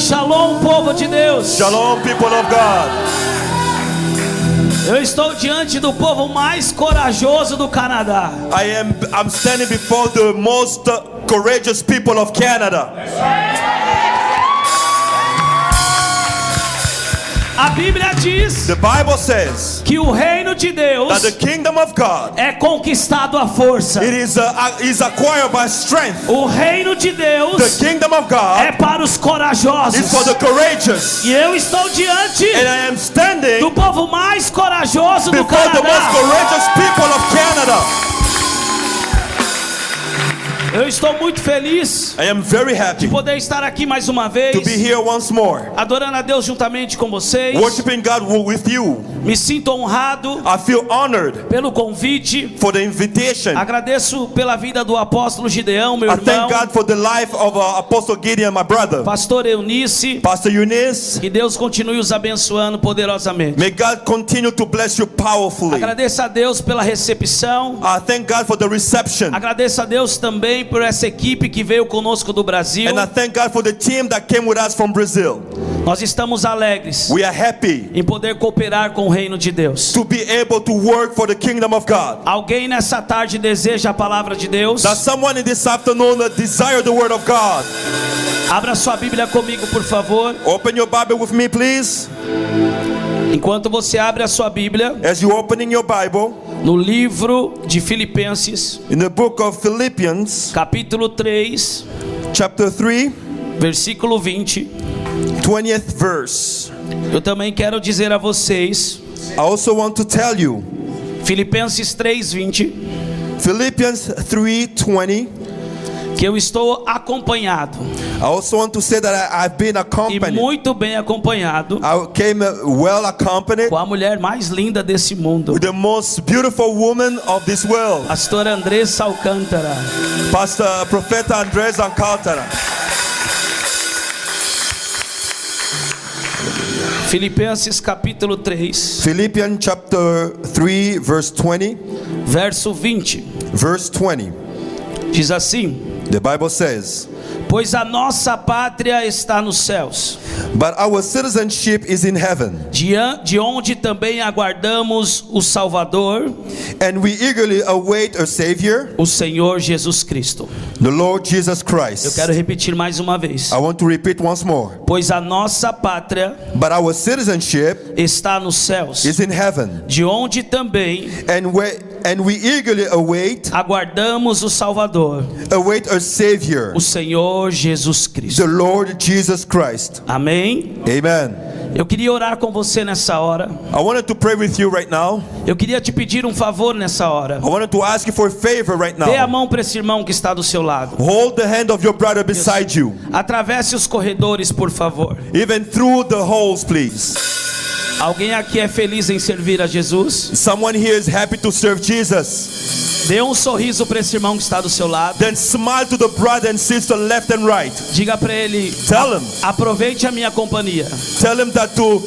Shalom, povo de Deus. Shalom, people of God. Eu estou diante do povo mais corajoso do Canadá. I'm standing before the most courageous people of Canada. A Bíblia diz The Bible says que o reino de Deus that the kingdom of God é conquistado à força. it is acquired by strength. O reino de Deus The kingdom of é God para os corajosos. is for the courageous. E eu estou diante And I am standing do povo mais corajoso do before the most Canadá. courageous people of Canada. Eu estou muito feliz I am very happy de poder estar aqui mais uma vez, to be here once more, adorando a Deus juntamente com vocês. worshiping God with you. Me sinto honrado I feel honored pelo convite. for the invitation. Agradeço pela vida do apóstolo Gideão, meu I irmão, thank God for the life of Apostle Gideon, my brother, pastor Eunice. Pastor Eunice. Que Deus continue os abençoando poderosamente. May God continue to bless you powerfully. Agradeço a Deus pela recepção. I thank God for the reception. Agradeço a Deus também por essa equipe que veio conosco do Brasil. And I thank God for the team that came with us from Brazil. Nós estamos alegres We are happy em poder cooperar com o reino de Deus. to be able to work for the kingdom of God. Alguém nessa tarde deseja a palavra de Deus? That someone in this afternoon desire the word of God. Abra sua Bíblia comigo, por favor. Open your Bible with me, please. Enquanto você abre a sua Bíblia, As you opening your Bible no livro de Filipenses, in the book of Philippians, capítulo 3, chapter 3, versículo 20. 20th verse. Eu também quero dizer a vocês, I also want to tell you, Filipenses 3:20, Philippians 3:20. que eu estou acompanhado, I also want to say that I've been e accompanied. muito bem acompanhado, I came well accompanied com a mulher mais linda desse mundo, with the most beautiful woman of this world, pastora Andressa Alcântara. Pastor Profeta Andres Alcântara. Filipenses capítulo 3, Philippians chapter 3 verse 20. verso 20, Verse 20. diz assim: The Bible says, pois a nossa pátria está nos céus, but our citizenship is in heaven, de onde também aguardamos o Salvador, and we eagerly await a Savior, o Senhor Jesus Cristo. the Lord Jesus Eu Christ. quero repetir mais uma vez. I want to repeat once more. Pois a nossa pátria But our citizenship está nos céus, is in heaven, de onde também and we eagerly await aguardamos o Salvador, a Savior, o Senhor Jesus Cristo. the Lord Jesus Christ. Amém? Amen. Eu queria orar com você nessa hora. I wanted to pray with you right now. Eu queria te pedir um favor nessa hora. I wanted to ask you for a favor right Dê a now. mão para esse irmão que está do seu lado. Hold the hand of your brother beside you, Atravesse os corredores, por favor. even through the holes, please. Alguém aqui é feliz em servir a Jesus? Someone here is happy to serve Jesus. Dê um sorriso para esse irmão que está do seu lado. Then smile to the brother and sister left and right. Diga para ele: Tell him. aproveite a minha companhia. Tell him that to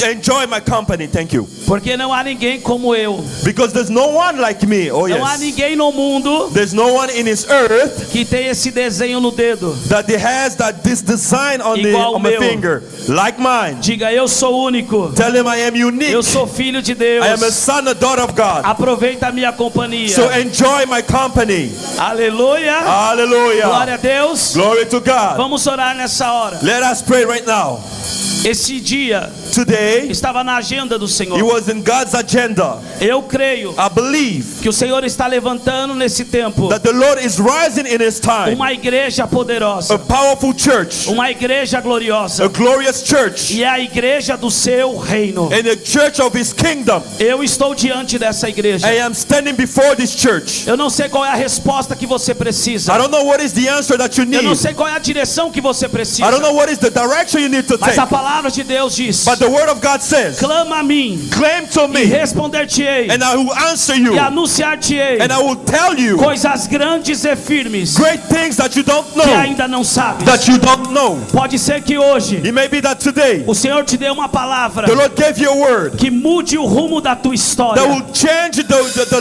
enjoy my company. Thank you. Porque não há ninguém como eu. Because there's no one like me. Oh Não há yes. ninguém no mundo There's no one in this earth que tem esse desenho no dedo. that has this design on Igual my meu. finger like mine. Diga: eu sou único. Tell him I am unique. Eu sou filho de Deus. I am a son, a daughter of God. Aproveita a minha companhia. So enjoy my company. Aleluia. Hallelujah. Glória a Deus. Glory to God. Vamos orar nessa hora. Let us pray right now. Esse dia Today, estava na agenda do it Senhor. was in God's agenda. Eu creio I believe que o Senhor está levantando nesse tempo that the Lord is rising in His time. uma igreja A poderosa, powerful church, uma igreja a gloriosa, glorious church, e é a igreja do seu reino. and the church of His kingdom. Eu estou diante dessa igreja. I am standing before this church. Eu não sei qual é a resposta que você precisa. I don't know what is the answer that you Eu não need. sei qual é a direção que você I precisa. don't know what is the direction you need to Mas take. a palavra de Deus diz But the the word of God says, clama a mim claim to e me, responder-te-ei and I will answer you, e anunciar-te-ei and I will tell you coisas grandes e firmes great things that you don't que know, ainda não sabes. that you don't know. Pode ser que hoje It may be that today o Senhor te dê uma palavra the Lord gave you a word que mude o rumo da tua história. that will change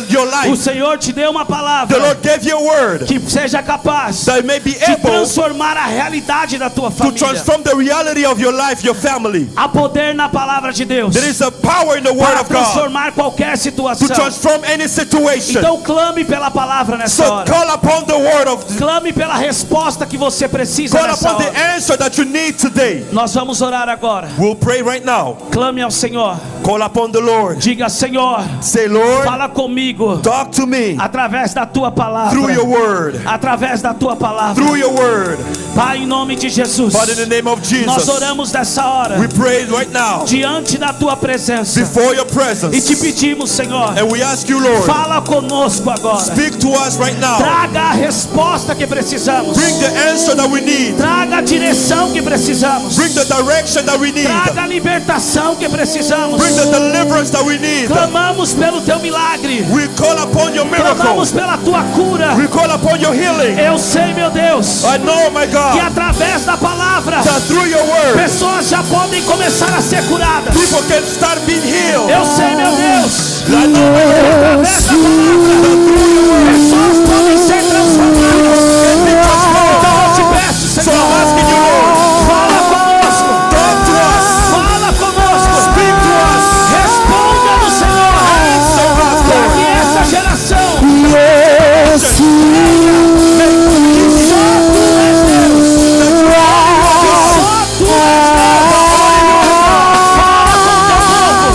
your O life. Senhor te dê uma The palavra Lord gave you a word que seja capaz that may be de able transformar a realidade da tua to família. transform the reality of your life, your family. Há poder na palavra de Deus There is a power in the word para of God transformar qualquer to situação. transform any situation. Então clame pela palavra nessa So hora. call upon the word of, Clame pela resposta que você precisa call nessa upon the hora. answer that you need today. Nós vamos orar agora. We'll pray right now. Clame ao Senhor. Call upon the Lord. Diga: Senhor, Say, Lord, fala comigo talk to me através da tua palavra. through your word. Através da tua palavra. Through your word. Pai, em nome de Jesus, But in the name of nós Jesus, oramos nessa hora we pray right now diante da tua presença before your e te presence. pedimos, Senhor, And we ask you, Lord, fala conosco agora. speak to us right now. Traga a resposta que precisamos. Bring the answer that we need. Traga a direção que precisamos. Bring the direction that we need. Traga a libertação que precisamos. Bring the deliverance that we need. Clamamos pelo teu milagre. We call upon your miracle. Clamamos pela tua cura. We call upon your healing. Eu sei, meu Deus, I know, my que God, através da palavra that through your word, pessoas já podem começar a ser curadas. people can start being healed. Eu sei, meu Deus, I know, my God, através da palavra that through your word, pessoas podem ser transformadas. can be transformed. Então eu te peço, So Senhor, I'm asking you, Lord, fala conosco. talk to us. Fala conosco. Speak to us. Responda-nos, Senhor, Answer us, para Lord. que essa geração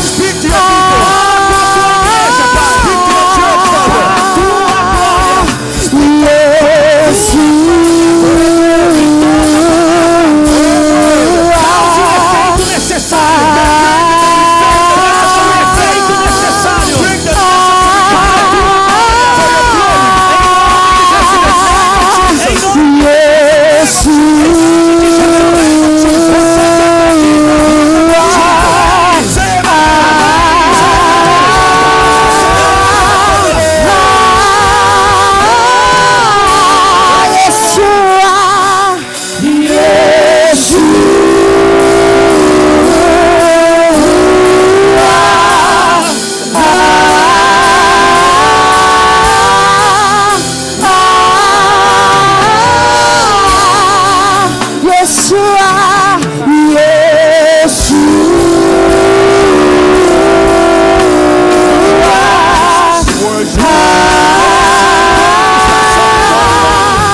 Speak to your people. Speak to your church, Father. Bring the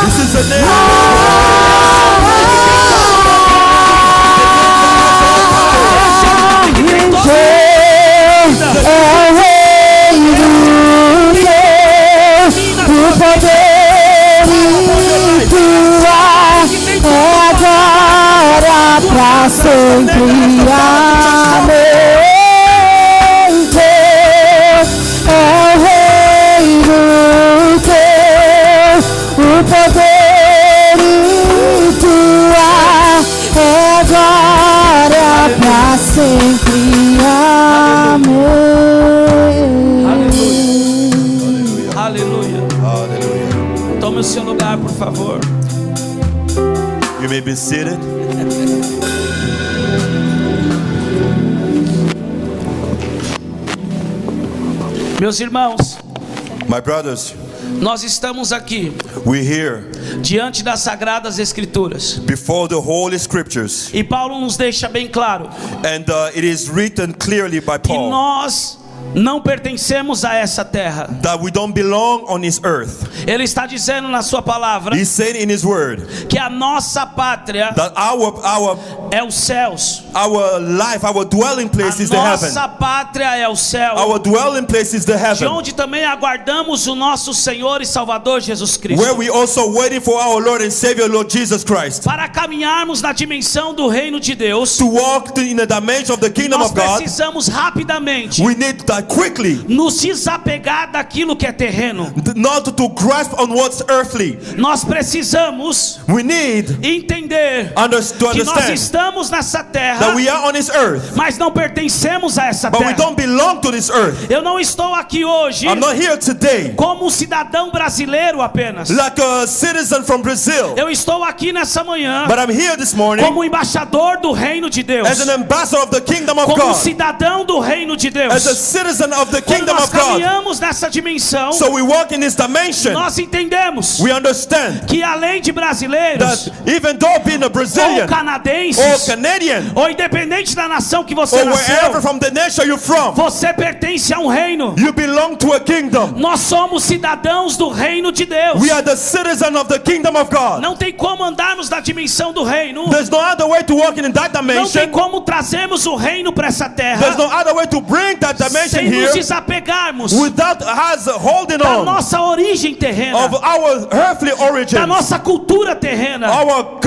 This is the name. Pra sempre amém. É o Rei do teu, o poder e tua é glória pra sempre amém. Aleluia. Hallelujah. Tome o seu lugar, por favor. You may be seated. Meus irmãos, My brothers, nós estamos aqui we're here diante das Sagradas Escrituras. before the Holy Scriptures. E Paulo nos deixa bem claro And it is written clearly by que Paul nós não pertencemos a essa terra. that we don't belong on this earth. Ele está dizendo na sua palavra He's saying in his word que a nossa pátria that é os céus. our life, our dwelling place is A the heaven. nossa pátria é o céu, Our dwelling place is the de heaven, onde também aguardamos o nosso Senhor e Salvador Jesus Cristo. where we also waiting for our Lord and Savior, Lord Jesus Christ, Para caminharmos na dimensão do reino de Deus, to walk in the dimension of the kingdom nós of God. precisamos rapidamente We need that quickly, nos desapegar daquilo que é terreno. not to grasp on what's earthly. Nós precisamos We need entender to que nós understand estamos nessa terra, that we are on this earth, mas não pertencemos a essa but we terra. don't belong to this earth. Eu não estou aqui hoje I'm not here today como um cidadão brasileiro apenas. like a citizen from Brazil, Eu estou aqui nessa manhã but I'm here this morning como embaixador do reino de Deus, as an ambassador of the kingdom of como God, cidadão do reino de Deus. as a citizen of the Quando kingdom nós of God. caminhamos nessa dimensão, So we walk in this dimension. nós entendemos We understand que além de brasileiros, that even though being a ou Brazilian or canadenses, Canadian ou independente da nação que você or wherever nasceu, from the nation you're from, você pertence a um reino. you belong to a kingdom. Nós somos cidadãos do reino de Deus. We are the citizen of the kingdom of God. Não tem como andarmos na dimensão do reino. There's no other way to walk in that Não tem dimension. como trazermos o reino para essa There's terra no other way to bring that dimension sem nos here desapegarmos without us holding da on nossa origem terrena, of our earthly da origins, nossa cultura terrena, our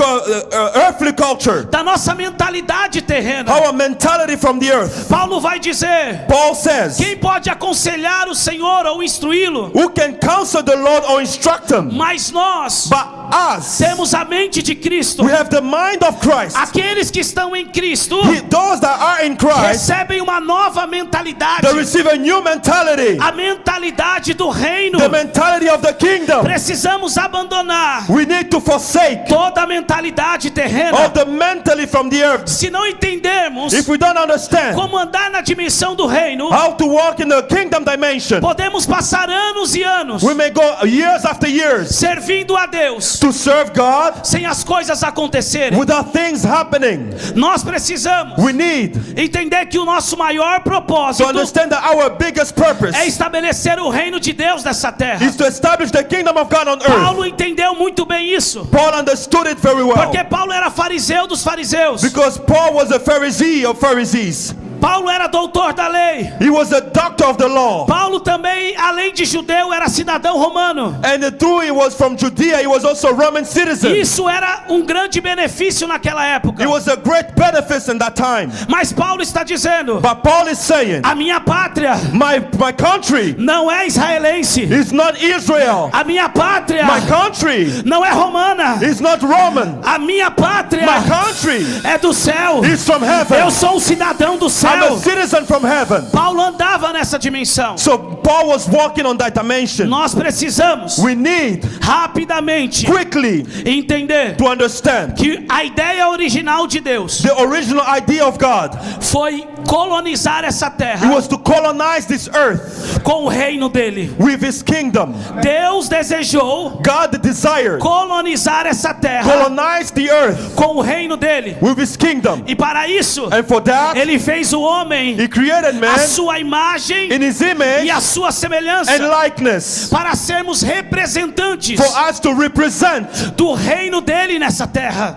earthly culture, da nossa mentalidade terrena. our mentality from the earth. Paulo vai dizer: Paul says, quem pode aconselhar o Senhor ou instruí-lo? who can counsel the Lord or instruct him? Mas nós But us, temos a mente de Cristo. we have the mind of Christ. Aqueles que estão em Cristo Those that are in Christ, recebem uma nova mentalidade, they receive a new mentality, a mentalidade do reino. the mentality of the kingdom. Precisamos abandonar We need to forsake toda a mentalidade terrena. all the mentally from the earth. Se não entendermos If we don't understand como andar na dimensão do reino, how to walk in the kingdom dimension, podemos passar anos e anos we may go years after years servindo a Deus to serve God sem as coisas acontecerem. without things happening. Nós precisamos We need entender que o nosso maior to propósito understand that our biggest purpose é estabelecer o reino de Deus nessa terra. is to establish the kingdom of God on earth. Paulo entendeu muito bem isso, Paul understood it very well, porque Paulo era fariseu dos fariseus. because Paul was a Pharisee of Pharisees. Paulo era doutor da lei. He was a doctor of the law. Paulo também, além de judeu, era cidadão romano. And though he was from Judea, he was also a Roman citizen. Isso era um grande benefício naquela época. It was a great benefit in that time. Mas Paulo está dizendo: But Paul is saying, a minha pátria my country não é israelense. is not Israel. A minha pátria My country não é romana. is not Roman. A minha pátria My country é do céu. is from heaven. Eu sou um cidadão do céu. I'm a citizen from heaven. Paulo andava nessa dimensão. So Paul was walking on that dimension. Nós precisamos We need rapidamente quickly entender to understand que a ideia original de Deus the original idea of God. foi colonizar essa It terra was to colonize this earth com o reino dele. with his kingdom. Deus desejou God desired colonizar essa terra colonize the earth com o reino dele. with his kingdom. E para isso, And for that, ele fez o homem he created a man sua imagem in his image e a sua semelhança, and likeness para sermos representantes for us to represent do reino dele nessa terra.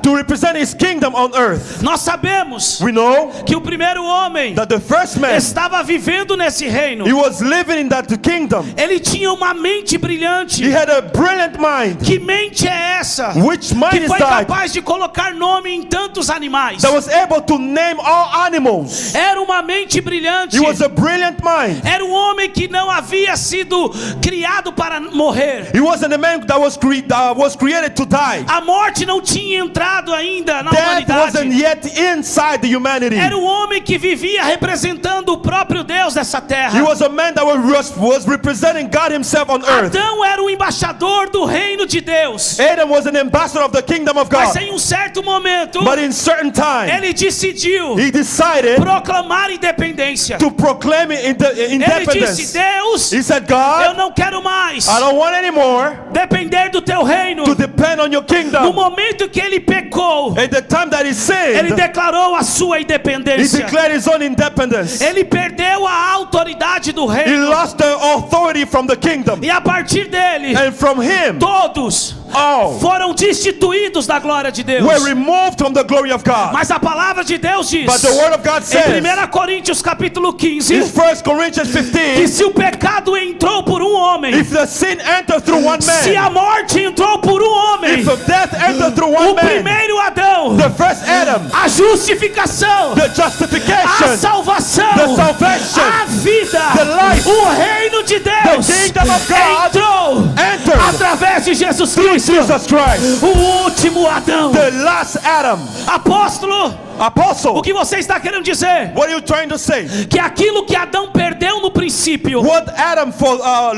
his kingdom on earth. Nós sabemos We know que o primeiro homem that the first man, estava vivendo nesse reino. he was living in that kingdom. Ele tinha uma mente brilhante. He had a brilliant mind. Que mente é essa Which mind que is foi that capaz de colocar nome em tantos animais? that was able to name all animals? Era uma mente brilhante. He was a brilliant mind. Era um homem que não havia sido criado para morrer. He wasn't a man that was created to die. A morte não tinha entrado ainda na Death wasn't humanidade. yet inside the humanity. Era um homem que vivia representando o próprio Deus dessa terra. He was a man that was representing God himself on earth. Adão era o embaixador do reino de Deus. Adam was an ambassador of the kingdom of Mas God. em um certo momento, But in certain time, ele decidiu he decided proclamar independência. to proclaim Ele disse: independence. Deus, He said, eu God, não quero mais I don't want anymore depender do teu reino. to depend on your No kingdom. momento que ele pecou, At the time that he ele sinned, declarou a sua he independência. declared his own independence. Ele perdeu a autoridade do He reino. lost the authority from the kingdom. E a partir dele, And from him, todos all foram destituídos da glória de Deus. were removed from the glory of God. Mas a palavra de Deus diz, But the word of God em says, 1 Coríntios capítulo 15, in 1 Corinthians que 15, se o pecado entrou por um homem, if the sin entered through one se a man, morte entrou por um homem, If death entered through o one man, primeiro Adão, the first Adam, a justificação, the a justification, salvação, the salvation, a vida, the life, o reino de Deus the kingdom of God entrou entered através de Jesus through Cristo. Jesus Christ. O último Adão. The last Adam. Apóstolo, Apostle, o que você está querendo dizer? what are you trying to say? Que aquilo que Adão perdeu no princípio, What Adam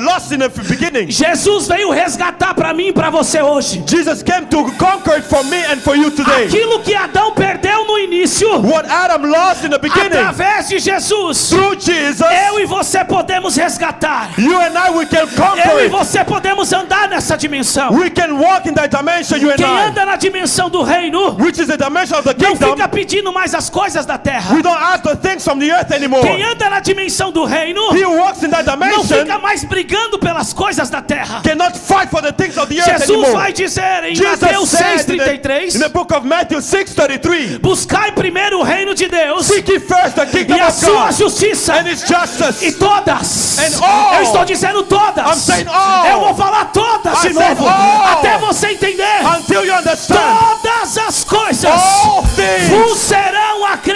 lost in the beginning, Jesus veio resgatar para mim e para você hoje. Jesus came to conquer it for me and for you today. Aquilo que Adão perdeu no início, What Adam lost in the beginning, através de Jesus, through Jesus, eu e você podemos resgatar. you and I, we can conquer Eu e it. você podemos andar nessa dimensão. We can walk in that dimension, you and Quem I, anda na dimensão do reino which is the dimension of the não kingdom. fica pedindo mais as coisas da terra. We don't ask the things from the earth anymore. Quem anda na dimensão do reino He who walks in that não dimension fica mais brigando pelas coisas da terra. cannot fight for the things of the earth Jesus anymore. vai dizer em Jesus Mateus said in 6:33, the book of Matthew 6:33, buscai primeiro o reino de Deus seek ye first the kingdom e a of sua God justiça, and His justice. e todas, And all. eu estou dizendo todas, I'm saying all. eu vou falar todas I de said novo, all. até você entender. Until you understand, Todas as coisas all things vos serão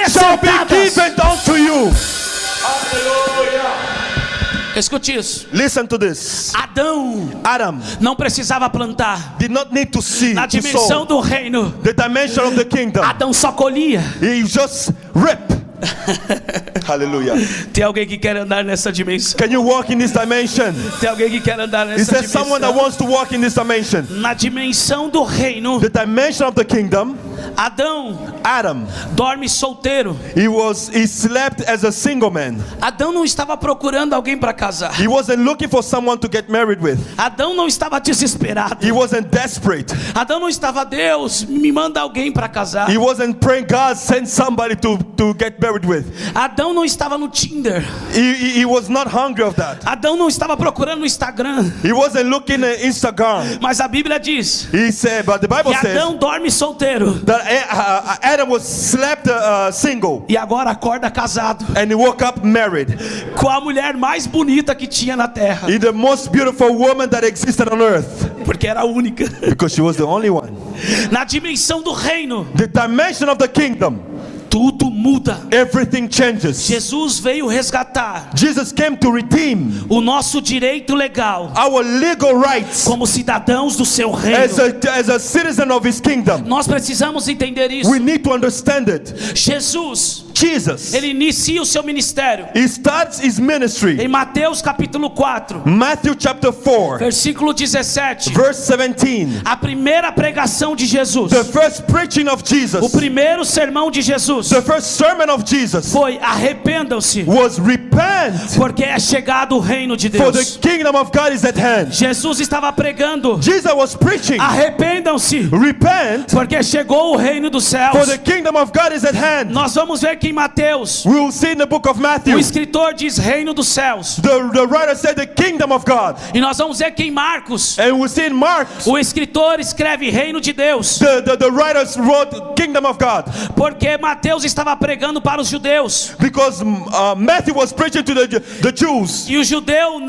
shall be acrescentadas. given unto you. Escute isso. Listen to this. Adão Adam não precisava plantar. did not need to see, Na to dimensão sow. do reino, The dimension of the kingdom. Adão só colhia. He just rip. Hallelujah. Tem alguém que quer andar nessa dimensão? Can you walk in this dimension? Tem alguém que quer andar Is nessa there someone that dimensão? wants to walk in this dimension? Na dimensão do reino, The dimension of the kingdom. Adão Adam, dorme solteiro. he slept as a single man. Adão não estava procurando alguém para casar. He wasn't looking for someone to get married with. Adão não estava desesperado. He wasn't desperate. Adão não estava, Deus, me manda alguém para casar. He wasn't praying, God, send somebody to get married with. Adão não estava no Tinder. He was not hungry of that. Adão não estava procurando no Instagram. He wasn't looking at Instagram. Mas a Bíblia diz He said, but the Bible que says Adão dorme solteiro that Adam was slept single, e agora acorda casado and he woke up married. com a mulher mais bonita que tinha na terra, He's the most beautiful woman that existed on earth, porque era a única. because she was the only one. Na dimensão do reino, The dimension of the kingdom, tudo muda. everything changes. Jesus veio resgatar Jesus came to redeem o nosso direito legal our legal rights como cidadãos do seu reino. as a citizen of his kingdom. Nós precisamos entender isso. We need to understand it. Jesus, Jesus, ele inicia o seu ministério he starts his ministry. em Mateus capítulo 4, Matthew chapter 4, versículo 17. verse 17. A primeira pregação de Jesus, The first preaching of o Jesus, primeiro sermão de Jesus the first sermon of Jesus foi: arrependam-se, was repent, porque é chegado o reino de for the Deus. kingdom of God is at hand. Jesus estava pregando: Jesus was preaching, arrependam-se, repent, porque chegou o reino dos céus. for the kingdom of God is at hand. Nós vamos ver que em Mateus, We will see in the book of o Matthew, escritor diz reino dos céus. the writer said the kingdom of God. E nós vamos ver que em Marcos, And we see in Mark, o escritor escreve reino de Deus, the writers wrote kingdom of God, porque Mateus estava pregando para os judeus. because Matthew was preaching to the Jews, E o judeu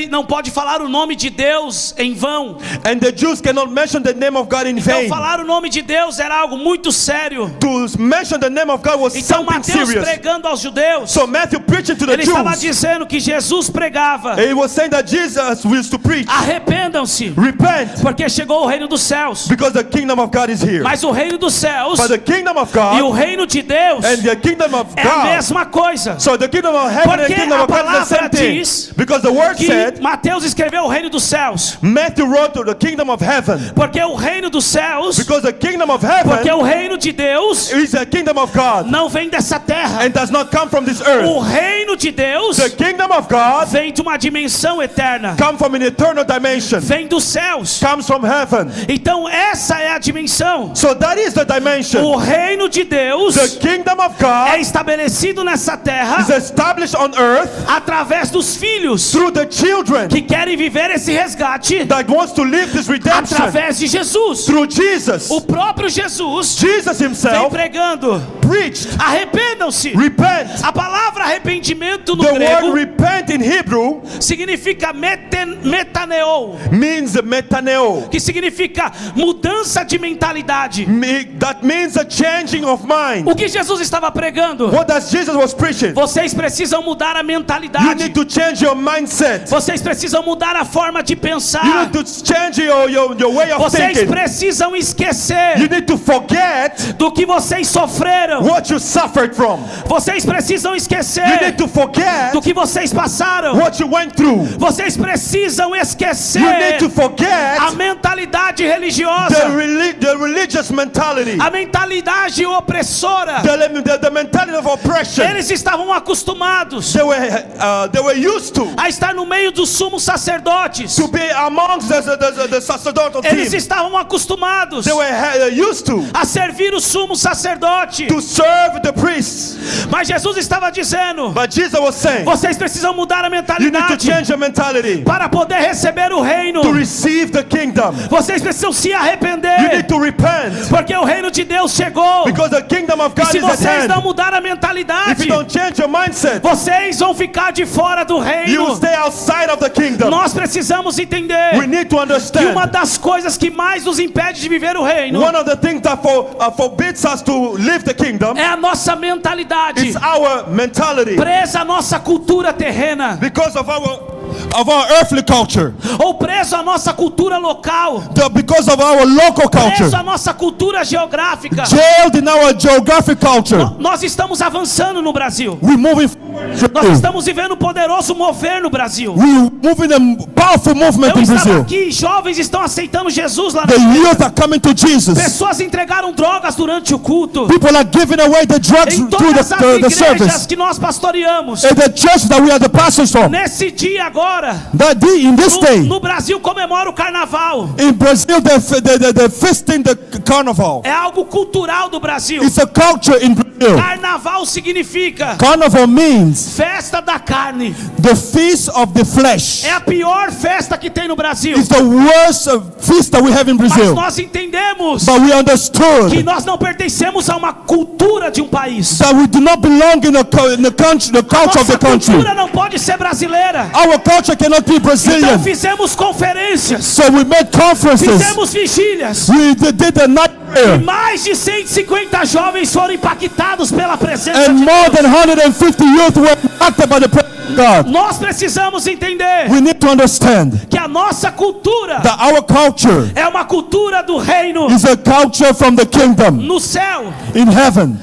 não pode falar o nome de Deus em vão. and the Jews cannot mention the name of God in Então vain. falar o nome de Deus era algo muito sério. To mention the name of God was Então something Mateus serious. pregando aos judeus, So Matthew preaching to the ele estava Jews, dizendo que Jesus pregava: he was saying that Jesus used to preach, arrependam-se, repent, porque chegou o reino dos céus. because the kingdom of God is here. Mas o reino dos céus But the kingdom of e o God reino de Deus and the kingdom of é a God, mesma coisa. so the kingdom of heaven and Porque the kingdom a of God is the palavra same thing. diz Because the word Que said, Mateus escreveu o reino dos céus, Matthew wrote to the kingdom of heaven, porque o reino dos céus, because the kingdom of porque heaven o reino de Deus is the kingdom of God não vem dessa terra. and does not come from this earth. O reino de Deus The kingdom of God vem de uma dimensão eterna, comes from an eternal dimension, vem dos céus. comes from heaven. Então essa é a dimensão. So that is the dimension. O reino de Deus The kingdom of God é estabelecido nessa terra is established on earth através dos filhos through the children que querem viver esse resgate that wants to live this redemption através de Jesus. Through Jesus. O próprio Jesus Jesus vem himself pregando: preached, arrependam-se. repent. A palavra arrependimento no The word grego repent in Hebrew significa metaneo, means metaneo. que significa mudança de mentalidade. That means a changing of mind. O que Jesus estava pregando? What does Jesus was preaching? Vocês precisam mudar a You mentalidade. need to change your mindset. Vocês precisam mudar a forma de You pensar. need to change your way of Vocês thinking. precisam esquecer You need to forget do que vocês sofreram. what you suffered from. Vocês precisam You esquecer need to forget do que vocês passaram. what you went through. Vocês precisam esquecer You need to forget a mentalidade the religiosa, religious mentality. a mentalidade opressora. The mentality of oppression. Eles estavam acostumados They were used to a estar no meio dos sumos sacerdotes. be amongst the sacerdotal Eles team. estavam acostumados They were used to a servir o sumo sacerdote. serve the priests. Mas Jesus estava dizendo: But Jesus was saying, vocês precisam mudar a you need to mentalidade change your mentality para poder receber o reino. to receive the kingdom. Vocês precisam se You arrepender, need to repent porque o reino de Deus chegou. because the kingdom of E God se is at vocês não hand. mudar a If mentalidade, you don't change your mindset, vocês vão ficar de fora do you will reino. stay outside of the kingdom. Nós precisamos We entender need to que understand uma das coisas que mais nos impede de viver o reino one of the things that forbids us to live the kingdom é a nossa mentalidade is our mentality presa à nossa cultura terrena, because of our earthly culture, ou preso à nossa cultura local, because of our local culture, preso à nossa cultura geográfica. jailed in our geographic culture. Nós estamos avançando no Brasil. We're moving Nós estamos vivendo um poderoso mover no Brasil. We're moving a powerful movement Eu in estava Brazil. aqui, jovens estão aceitando Jesus lá na The igreja. youth are coming to Jesus. Pessoas entregaram drogas durante o culto. People are giving away the drugs Em through todas as the igrejas service. que nós pastoreamos. In the church that we are the pastors from. Nesse dia agora, In this day, no Brasil comemora o carnaval. in Brazil, they're feasting the carnival. É algo cultural do Brasil. It's a culture in Brazil. Carnaval significa Carnival means festa da carne. the feast of the flesh. É a pior festa que tem no Brasil. It's the worst feast that we have in Mas Brazil. nós entendemos But we que understood nós não pertencemos a uma cultura de um país. that we do not belong in the country, the culture of Nossa the country. cultura não pode ser brasileira. Our culture cannot be Então Brazilian. fizemos conferências, So we made conferences. fizemos vigílias. We did a night E prayer. mais de 150 jovens foram impactados pela presença And de more Deus. than 150 youth were impacted by the presence of God. Nós precisamos entender We need to understand que a nossa cultura that our culture é uma cultura do reino. is a culture from the kingdom. No céu In heaven,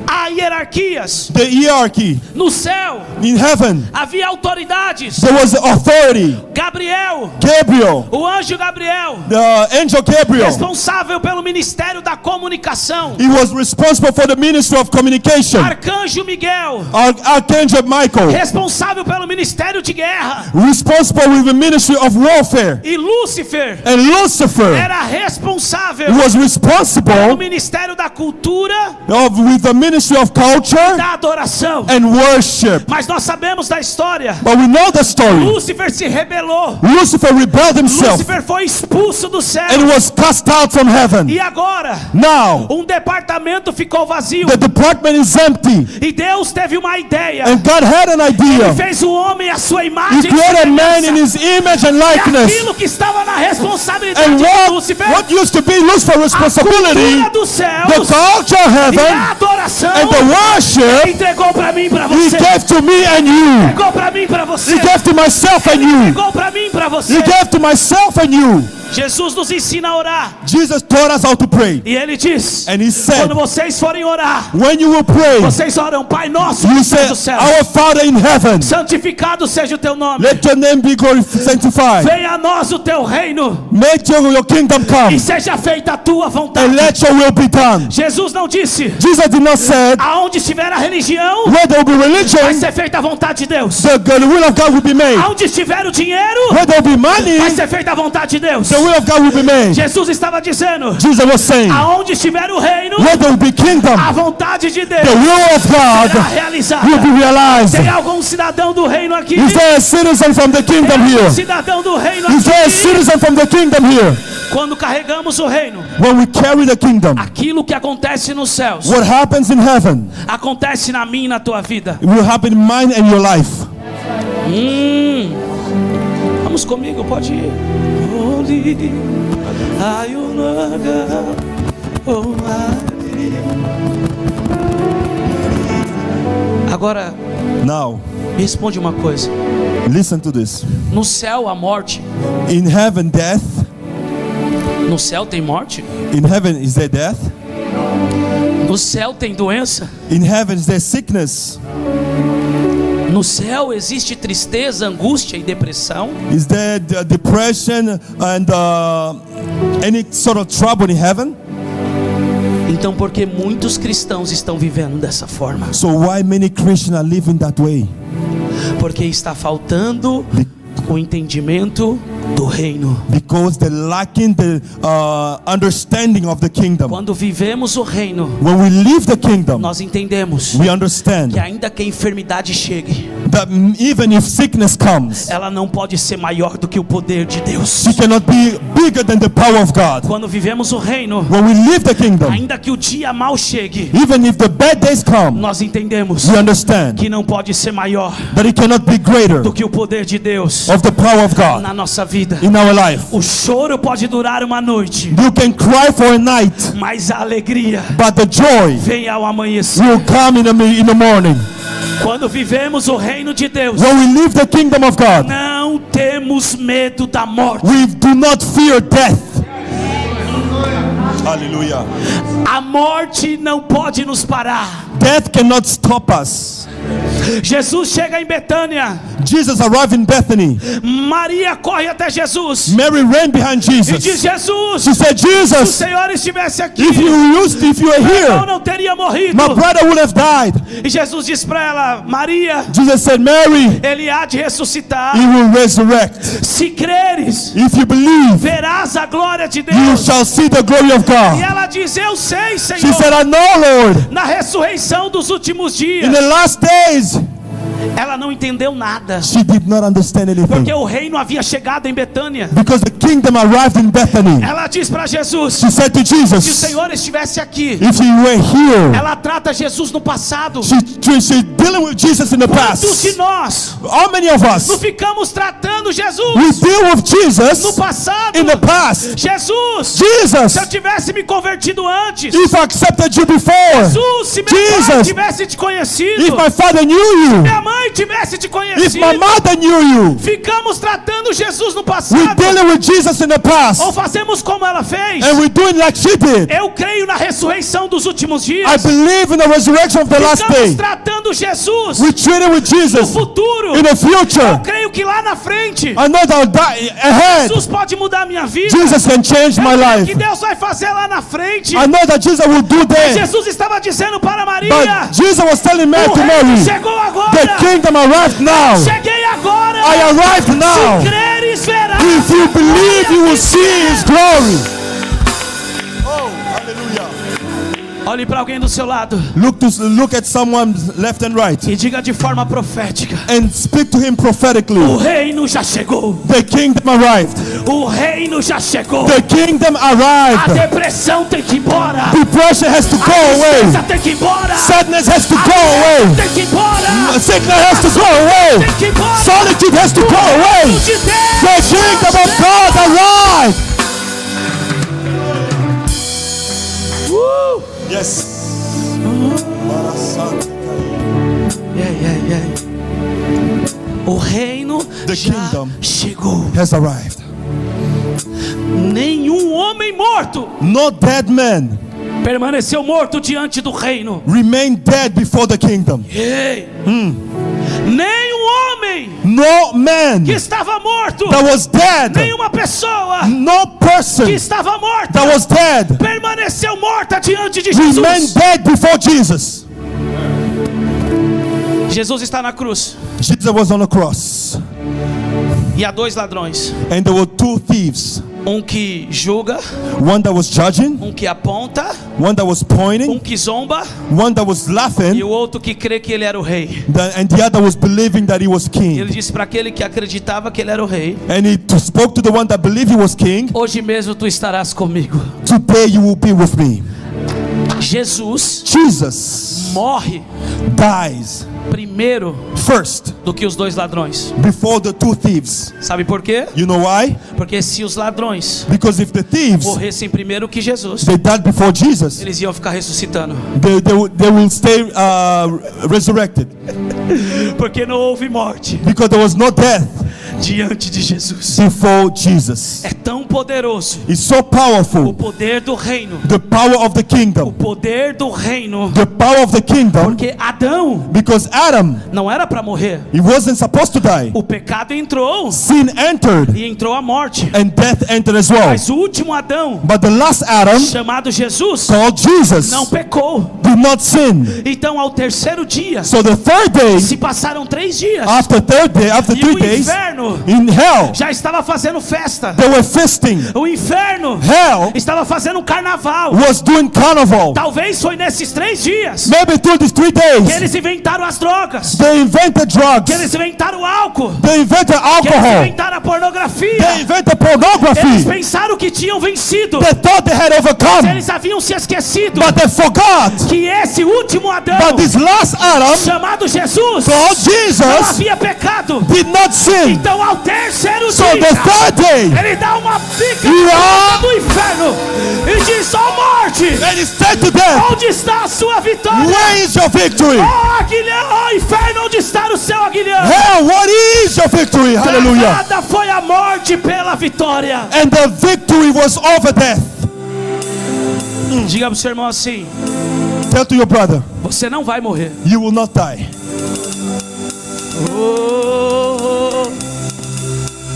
há hierarquias. the hierarchy. No céu In heaven, havia autoridades. there was authority. Gabriel, Gabriel, o anjo Gabriel, the angel Gabriel, responsável pelo ministério da comunicação. he was responsible for the ministry of communication. Arcanjo Miguel, Archangel Michael, responsável pelo ministério de guerra. responsible with the ministry of warfare. E Lúcifer And Lucifer era responsável was pelo responsible ministério da cultura, with the ministry of culture da adoração. and worship. Mas nós sabemos da história. But we know the story. Lúcifer se rebelou. Lucifer rebelled himself Lúcifer foi expulso do céu. and was cast out from heaven. E agora, Now, departamento ficou vazio. the department is empty. E Deus teve uma ideia. And God had an idea. Ele fez o homem à sua He imagem e created man in semelhança. his image and E likeness. aquilo que estava na responsabilidade And de Lúcifer, what used to be Lucifer's a responsibility, cultura dos the céus culture of e a heaven adoração, and the worship, entregou para mim e para He você. gave to me and you. Entregou para mim e para você. He gave to myself and you. Entregou para mim e para você. He gave to myself and you. Jesus nos ensina a orar. Jesus taught us how to pray. E ele diz: And he said, quando vocês forem orar, when you will pray, vocês oram, Pai nosso que you estás say, no céu, our Father in heaven, santificado seja o teu nome. let your name be sanctified. Venha a nós o teu reino Make your kingdom come e seja feita a tua and vontade. let your will be done. Jesus não disse: Jesus did not say, aonde estiver a religião, where there will be vai religion, ser feita a vontade de Deus. the will of God will be made. Aonde estiver o dinheiro, Where there will be money, vai ser feita a vontade de Deus. the the will of God will be made. Jesus estava dizendo: Jesus was saying, aonde estiver o reino, where there will be kingdom, a vontade de Deus the will of será God realizada. will be realized. Tem algum cidadão do reino aqui? Is there a citizen from the kingdom Tem algum here? cidadão do reino Is there a aqui? citizen from the kingdom here? Quando carregamos o reino, When we carry the kingdom, aquilo que acontece nos céus what happens in heaven acontece na minha e na tua vida. will happen in mine and your life. Vamos comigo, pode ir. Holy, are you God? Oh, agora, Now, me responde uma coisa. listen to this. No céu, a morte. In heaven, death. No céu tem morte? In heaven, is there death? No céu tem doença? In heaven, is there sickness? No céu existe tristeza, angústia e depressão? Is there depression and any sort of trouble in heaven? Então, por que muitos cristãos estão vivendo dessa forma? So why many Christians are living that way? Porque está faltando o entendimento do reino. Because they're lacking the understanding of the kingdom. Quando vivemos o reino, When we leave the kingdom, nós entendemos we understand que ainda que a enfermidade chegue, that even if sickness comes, ela não pode ser maior do que o poder de Deus. she cannot be bigger than the power of God. Quando vivemos o reino, When we leave the kingdom, ainda que o dia mal chegue, even if the bad days come, nós entendemos we understand que não pode ser maior that it cannot be greater do que o poder de Deus of the power of God na nossa vida. in our life. O choro pode durar uma noite, You can cry for a night, mas a alegria but the joy vem ao amanhecer. will come in the morning. Quando vivemos o reino de Deus, When we leave the kingdom of God, não temos medo da morte. we do not fear death. Hallelujah. A morte não pode nos parar. Death cannot stop us. Jesus chega em Betânia. Jesus arrived in Bethany. Maria corre até Jesus Mary ran behind e diz: Jesus. Jesus, She said, se o Jesus, Senhor estivesse aqui, if you were meu irmão here, não teria morrido. my brother would have died. E Jesus diz para ela: Maria, Jesus said, Mary, ele há de ressuscitar. he will resurrect. Se creres, If you believe, verás a glória de you Deus. shall see the glory of E God. ela diz: eu sei, She Senhor. said, I know, Lord. Na ressurreição dos últimos dias, In the last days, ela não entendeu nada, she did not understand porque anything. o reino havia chegado em Betânia. Because the kingdom arrived in Bethany. Ela diz para Jesus: She said to se o Jesus, Senhor estivesse aqui. if you were here, Ela trata Jesus no passado. she dealing with Jesus in the Quantos de past. nós How many of não us, ficamos tratando we Jesus deal with no Jesus passado? in the past? Jesus, Jesus, se eu tivesse me convertido antes, if I accepted you before, Jesus, se meu pai Jesus, tivesse te conhecido, if my father knew you, minha mãe tivesse te if conhecido, my mother knew you, ficamos tratando Jesus no we passado, dealing with Jesus in the past, ou fazemos como ela fez? and we're doing like she did. Eu creio na ressurreição dos últimos I dias. believe in the resurrection of the last Estamos day. tratando Jesus We're treating with no Jesus futuro. in the Eu future. creio que lá na frente I know that ahead, Jesus pode mudar a minha vida. Jesus can change Eu my creio life. que Deus vai fazer lá na frente. I know that Jesus will do that. Jesus estava dizendo para Maria: But Jesus was telling Mary o to reino Mary, chegou agora. the kingdom arrived now. Cheguei agora. I arrived now. Se creres, verás. If you believe, you will see His glory. Oh, hallelujah. Olhe para alguém do seu lado Look at someone left and right e diga de forma profética: and speak to him o prophetically. reino já chegou. The kingdom arrived. O reino já chegou. The kingdom A arrived. depressão tem que ir embora. Depression has to go A away. tristeza tem que ir embora. Sadness has to A go away. doença tem que ir embora. Sickness has to go away. Tem que ir embora. Solitude has to go away. O reino de Deus The kingdom of God arrived. Yes. O reino The já kingdom chegou. has arrived. Nenhum homem morto No dead man permaneceu morto diante do reino. remain dead before the kingdom. Ei. Nenhum homem No man que estava morto, that was dead, nenhuma pessoa no que person estava morta that was dead permaneceu morta diante de remain Jesus. dead before Jesus. Jesus está na cruz Jesus was on the cross, e há dois ladrões. and there were two thieves. um que julga, one that was judging, um que aponta, one that was um pointing, que zomba one that was e laughing, o outro que crê que ele era o rei. and the other was believing that he was Ele king. disse para aquele que acreditava que ele era o rei: And he spoke to the one that believed he was king. hoje mesmo tu estarás comigo. Today you will be with me. Jesus Jesus morre dies primeiro first do que os dois ladrões. before the two thieves. Sabe por quê? You know why? Porque se os ladrões Because if the thieves, morressem primeiro que Jesus, they died before Jesus, eles iam ficar ressuscitando. they will stay resurrected. Porque não houve morte Because there was no death diante de Jesus. before Jesus. É tão poderoso It's so o powerful. poder do reino, The power of the o kingdom. poder do reino, The power of the kingdom. porque Adão Because Adam, não era para morrer. he wasn't supposed to die. O pecado entrou Sin entered e entrou a morte. and death entered as well. Mas o último Adão, But the last Adam, chamado Jesus, called Jesus, não pecou. did not sin. Então ao terceiro dia, So the third day, se passaram 3 dias, after e 3 o days, inferno in hell, já estava fazendo festa. they were feasting. O inferno Hell estava fazendo um carnaval. was doing carnival. Talvez foi nesses 3 dias Maybe through these 3 que days, eles inventaram as drogas, they invented que drugs, eles inventaram o álcool, they invented que eles alcohol, inventaram a pornografia. they invented Eles pornography. pensaram que tinham vencido, They thought they had overcome, eles haviam se esquecido but they forgot que esse último Adão, that this last Adam, chamado Jesus, called não Jesus, havia pecado. did not sin. Então ao terceiro So the dia, third day, ele dá uma pica Yeah. do inferno e diz: ó morte, and he said to them, onde está a sua vitória? where is your victory? Ó aguilhão, ó inferno, onde está o seu aguilhão? Hell, what is your victory? Hallelujah. Travada foi a morte pela vitória. And the victory was over death. Diga pro seu irmão assim: Tell to your brother, você não vai morrer. you will not die. Oh,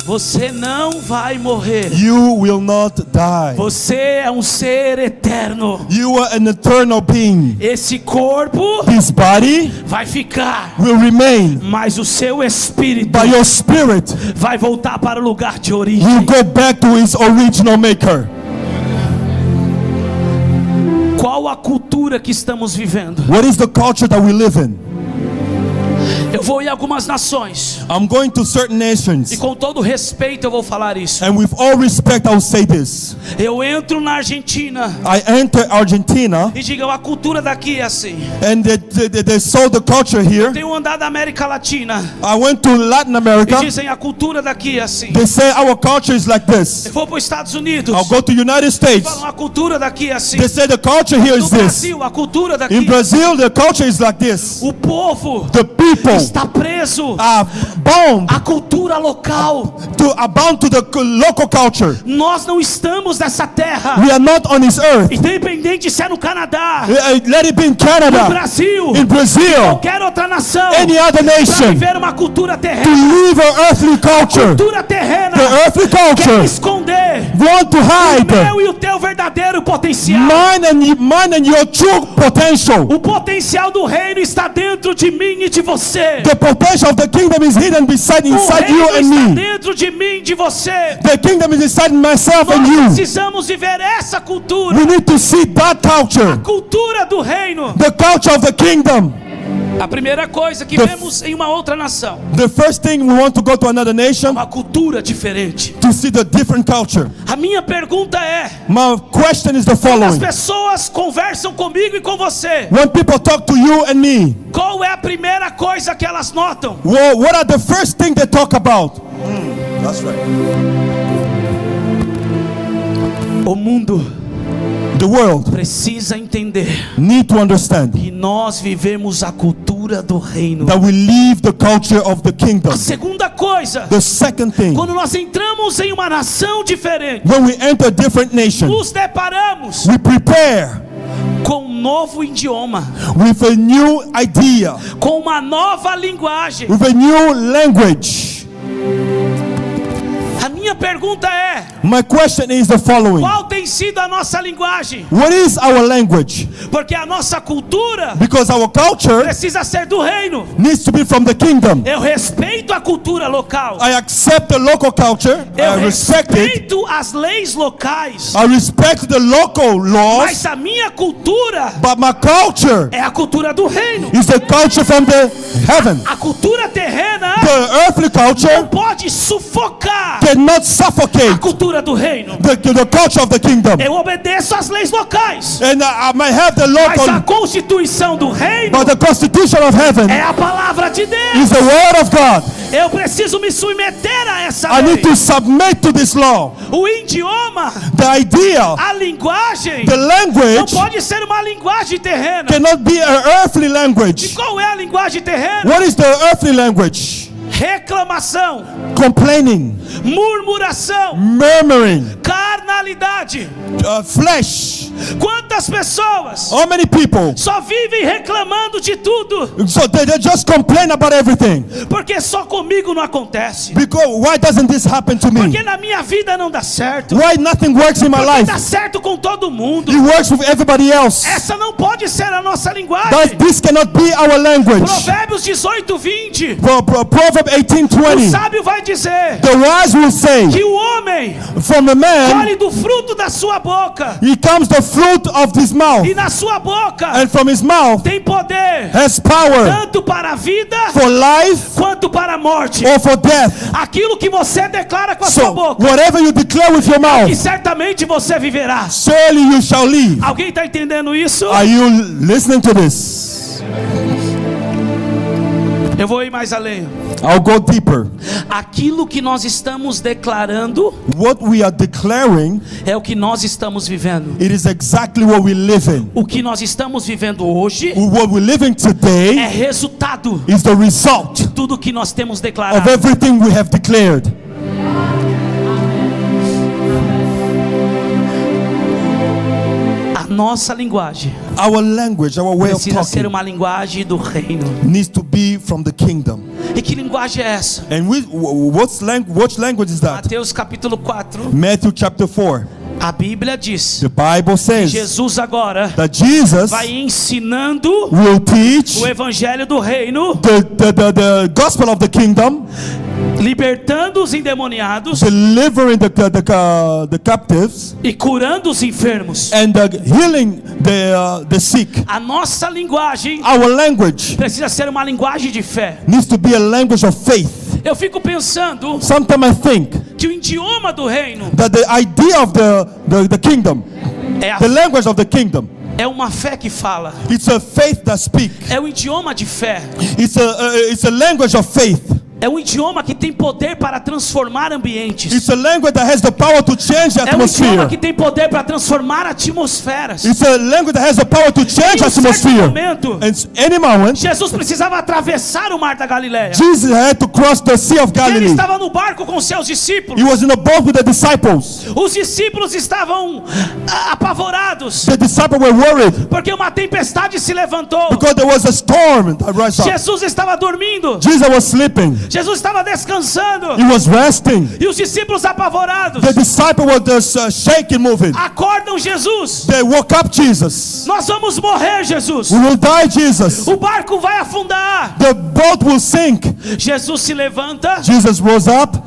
você não vai morrer. You will not die. Você é um ser eterno. You are an eternal being. Esse corpo This body vai ficar, will remain, mas o seu espírito but your spirit vai voltar para o lugar de origem. will go back to its original maker. Qual a cultura que estamos vivendo? What is the culture that we live in? Eu vou em algumas nações I'm going to certain e nations, com todo respeito eu vou falar isso. and with all respect, I will say this. Eu entro na Argentina I enter Argentina, e digo: a cultura daqui é assim. and they saw the culture here. Tenho andado na América Latina I went to Latin e America. dizem: a cultura daqui é assim. They say our culture is like this. Eu vou para os Estados Unidos, I'll go to United States. falam: a cultura daqui é assim. They say the culture here No is this. Brasil, a cultura daqui. In Brazil, the culture is like this. O povo The people está preso are bound à cultura local. to the local culture. Nós não estamos nessa terra, We are not on this earth. independente se é no Canadá, Let it be in no Canada, Brasil, in Brazil, qualquer outra nação, any other para nation, viver uma cultura to terrena. live an earthly culture. Cultura terrena The earthly quer culture esconder want to o hide meu e o teu verdadeiro potencial. mine and your true potential. O potencial do reino está dentro de mim e de você. The potential of the kingdom is hidden inside O reino you está and me. dentro de mim e de você. The kingdom is inside myself and Nós you. precisamos viver essa cultura. We need to see that culture, Cultura do reino. the culture of the kingdom. A primeira coisa que vemos em uma outra nação, The first thing, we want to go to another nation uma cultura diferente. to see the different culture. A minha pergunta é: My question is the as following. pessoas conversam comigo e com você, When people talk to you and me, qual é a primeira coisa que elas notam? what are the first thing they talk about? That's right. O mundo The world precisa entender need to understand que nós vivemos a cultura do reino. that we live the culture of the kingdom. A segunda coisa, The second thing, quando nós entramos em uma nação diferente, when we enter a different nation, nos deparamos we prepare com um novo idioma, with a new idea, com uma nova linguagem. with a new language. A minha pergunta é: My question is the following. qual tem tem sido a nossa linguagem? What is our language? Porque a nossa cultura Because our culture precisa ser do reino. needs to be from the kingdom. Eu respeito a cultura local. I accept the local culture. Eu I respect it. respeito as leis locais. I respect the local laws. Mas a minha cultura But my culture é a cultura do reino. is the culture from the heaven. A cultura terrena The earthly culture não pode sufocar cannot a suffocate cultura do reino. the culture of the kingdom. Eu obedeço às leis locais. And I might have the Mas a local, constituição do reino but the constitution of heaven é a palavra de is Deus. the word of God. Eu preciso me submeter a essa I lei. need to submit to this law. O idioma, The idea, a linguagem, the não language pode ser uma linguagem terrena. cannot be an earthly language. Qual é a linguagem terrena? What is the earthly language? Reclamação, Complaining, murmuração, murmuring, carnalidade. flesh. Quantas pessoas How many people? só vivem reclamando de tudo? So they just complain about everything. Porque só comigo não acontece. Because why doesn't this happen to me? Porque na minha vida não dá certo. Why nothing works in my Porque life? dá certo com todo mundo. It works with everybody else. Essa não pode ser a nossa linguagem. This cannot be our language. Provérbios 18:20. Proverb O 18:20. sábio vai dizer The wise will say, que o homem from a man, colhe do fruto da sua boca, he comes the fruit of his mouth, e na sua boca and from his mouth tem poder has power tanto para a vida for life quanto para a morte. or for death. Aquilo que você declara com a sua So boca, whatever you declare with your e mouth, certamente você viverá. surely you shall live. Alguém está entendendo isso? Are you listening to this? Eu vou ir mais além. I'll go deeper. Aquilo que nós estamos declarando What we are declaring, é o que nós estamos vivendo. it is exactly what we live in. O que nós estamos vivendo hoje What we're living é today resultado is the result de tudo que nós temos of declarado. everything we have declared. A nossa linguagem Our language, our way of precisa ser talking uma linguagem do reino. needs to be from the kingdom. E que linguagem é essa? And what language is that? Mateus capítulo 4. Matthew chapter 4. A Bíblia diz: The Bible says Jesus agora that Jesus vai ensinando will teach o evangelho do reino, the gospel of the kingdom, libertando os endemoniados delivering the captives, e curando os enfermos. and healing the sick. A nossa linguagem Our language precisa ser uma linguagem de fé. needs to be a language of faith. Eu fico pensando Sometimes I think que o idioma do reino that the idea of the kingdom, é, the language of the kingdom, é uma fé que fala. it's a faith that speaks. É um idioma de fé. It's a language of faith. É um idioma que tem poder para transformar ambientes. It's a language that has the power to change the É um idioma atmosphere. que tem poder para transformar atmosferas. It's a language that has the power to change Em um certo atmosphere. momento, And any moment, Jesus precisava atravessar o mar da Galileia. Jesus had to cross the Sea of Ele Galilee. estava no barco com seus discípulos. He was in a boat with the disciples. Os discípulos estavam apavorados, The disciples were worried porque uma tempestade se levantou. because there was a storm that rose up. Jesus estava dormindo. Jesus was sleeping. Jesus estava descansando. He was resting. E os discípulos apavorados The disciples were just shaking, moving. acordam Jesus. They woke up Jesus. Nós vamos morrer, Jesus. We will die, Jesus. O barco vai afundar. The boat will sink. Jesus se levanta, Jesus rose up.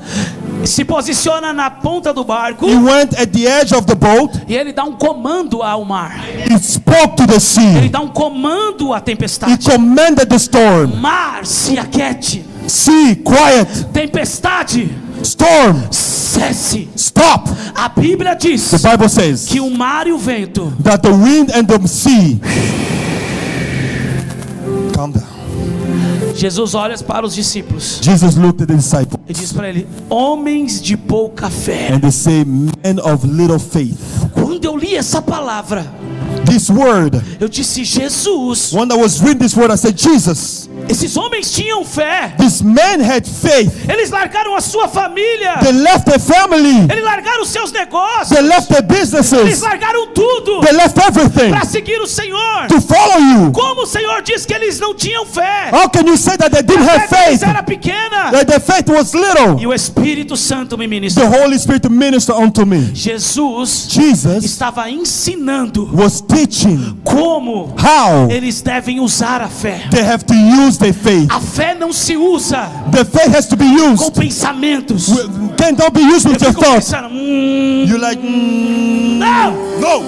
se posiciona na ponta do barco He went at the edge of the boat. e ele dá um comando ao mar. He spoke to the Ele sea. dá um comando à He tempestade. commanded the storm. Mar, se aquiete. Sea, quiet. Tempestade, Storm, cesse. stop. A Bíblia diz The Bible says que o mar e o vento that the wind and the sea. Calm down. Jesus olha para os discípulos Jesus looked at the disciples e diz para ele: homens de pouca fé. and they say, men of little faith. Quando eu li essa palavra, This word, eu disse: Jesus, when I was reading this word, I said, Jesus, Esses homens tinham fé. These men had faith. Eles largaram a sua família. They left their family. Eles largaram os seus negócios. They left their Eles businesses. largaram tudo They left everything para seguir o Senhor. to follow you. Como o Senhor disse que eles não tinham fé? How can you say that they didn't A have fé deles faith? era pequena. That their faith was little. E o Espírito Santo me The ministrou. Holy Spirit ministered unto me. Jesus Jesus estava ensinando was teaching como how eles devem usar a fé. they have to use their faith. A fé não se usa The faith has to be com used. pensamentos. Cannot be used with Eu your fico thoughts. pensando, You're like, não, no.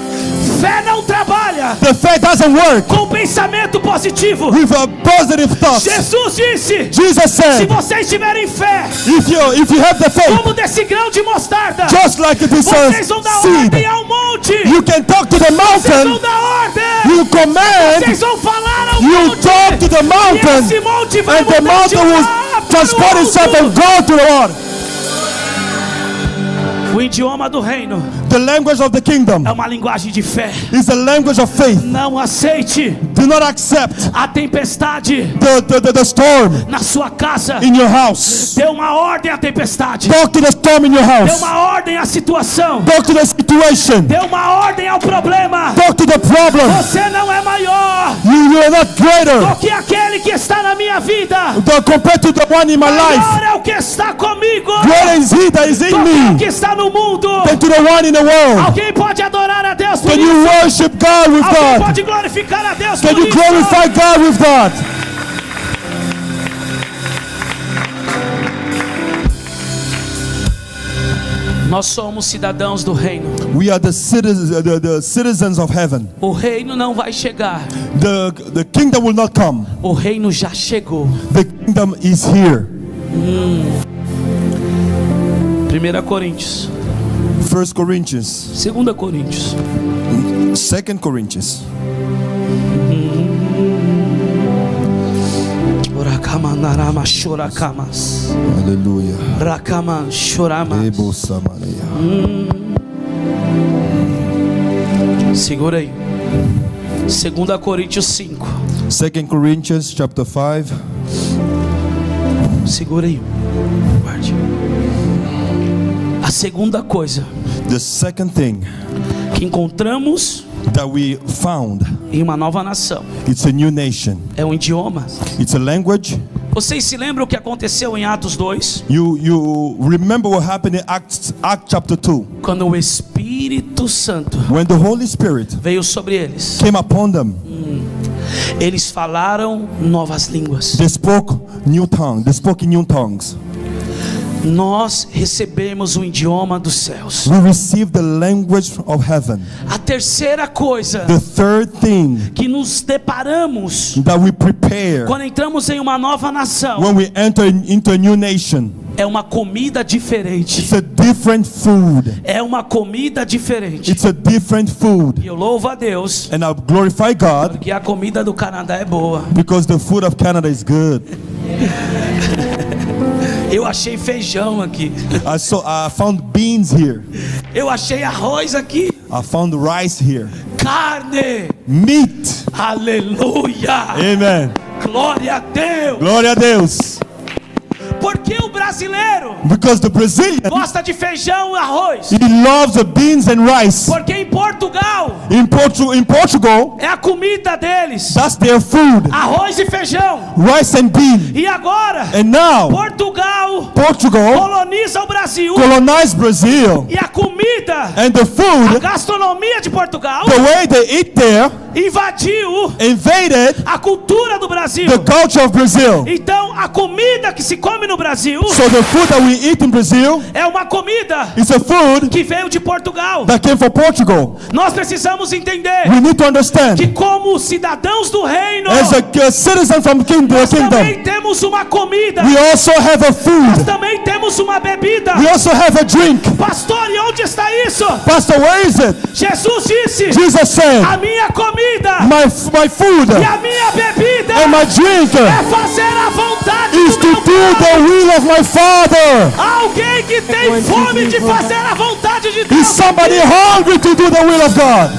fé não trabalha The faith doesn't work com pensamento positivo. with a positive thought. Jesus disse: Jesus se said, vocês tiverem fé, if you have the faith, como desse grão de mostarda, just like it is vocês a vão dar seed, ordem ao monte. you can talk to the Vocês vão mountain. dar ordem. You command. Vocês vão falar ao You monte. talk to the E mountain, esse monte vai and the mudar de mountain will lá para transport o itself and alto. go to the water. O idioma do reino The language of the kingdom é uma linguagem de fé. is the language of faith. Não aceite Do not accept a tempestade the storm na sua casa. in your house. Dê uma ordem à tempestade. Talk to the storm in your Dê house. uma ordem à situação. Talk to the situation. Dê uma ordem ao problema. Talk to the problem. Você não é maior You are not greater do que aquele que está na minha vida. compared to the one in my life. Maior é o que está comigo Greater is He that is in do que o me que está no mundo. than to the one in the world. Alguém pode adorar a Deus por Can you isso? worship God with Alguém God? pode glorificar a Deus Can por you isso? glorify God with God? Nós somos cidadãos do reino. We are the citizens of heaven. O reino não vai chegar. The kingdom will not come. O reino já chegou. The kingdom is here. 1 Coríntios. 1 Corinthians. 2 Coríntios. 2 Corinthians. Orakamanarama shorakamas. Hallelujah. Rakaman shoramas. Ebo Samaria. Segura aí. 2 Coríntios 5. 2 Corinthians chapter 5. Segura aí. Guarde. A segunda coisa The second thing que encontramos that we found, em uma nova nação it's a new nation. é um idioma. It's a language. Vocês se lembram o que aconteceu em Atos 2? You remember what happened in Acts chapter 2 Quando o Espírito Santo when the Holy Spirit veio sobre eles. came upon them. Eles falaram novas línguas. They spoke new tongue. They spoke in new tongues. Nós recebemos o idioma dos céus. We received the language of heaven. A terceira coisa The third thing que nos deparamos that we prepare quando entramos em uma nova nação when we enter into a new nation, é uma comida diferente. it's a different food. É uma comida diferente. It's a different food. E eu louvo a Deus And I glorify God porque a comida do Canadá é boa. because the food of Canada is good. Eu achei feijão aqui. I found beans here. Eu achei arroz aqui. I found rice here. Carne. Meat. Aleluia. Amen. Glória a Deus. Glória a Deus. Porque o brasileiro Because the Brazilian, gosta de feijão e arroz. he loves the beans and rice. Porque em Portugal In Portugal, é a comida deles. that's their food. Arroz e feijão. Rice and bean. E agora And now, Portugal Portugal coloniza o Brasil. colonized Brazil. E a comida, And the a food, gastronomia de Portugal the way they eat there, invadiu invaded a cultura do Brasil. the culture of Brazil. Então a comida que se come no Brasil So the food that we eat in Brazil é uma comida is a food que veio de Portugal. that came from Portugal. Nós precisamos entender We need to understand, que como cidadãos do reino as a citizen from the nós kingdom, também temos uma comida. we also have a Nós food. também temos uma bebida. We also have a drink. Pastor, e onde está isso? Pastor, where is it? Jesus disse: Jesus said, a minha comida my food e a minha bebida and my drink é fazer a vontade is do to meu do Pai. the will of my Father. Alguém que tem fome de fazer a vontade de Is Deus. somebody hungry to do the will of God?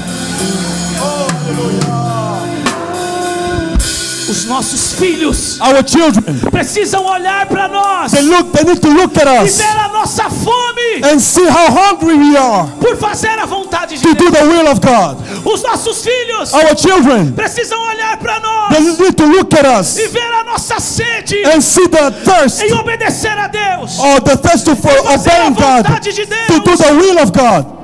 Os nossos filhos our children, precisam olhar para nós they need to look at e us ver a nossa fome and see how hungry we are por fazer a vontade de to do Deus. the will of God. Os nossos filhos Our children, precisam olhar para they nós need to look at us e ver a nossa sede and see the thirst em obedecer a Deus, or the thirst for fazer a obeying God, vontade de to do Deus. the will of God.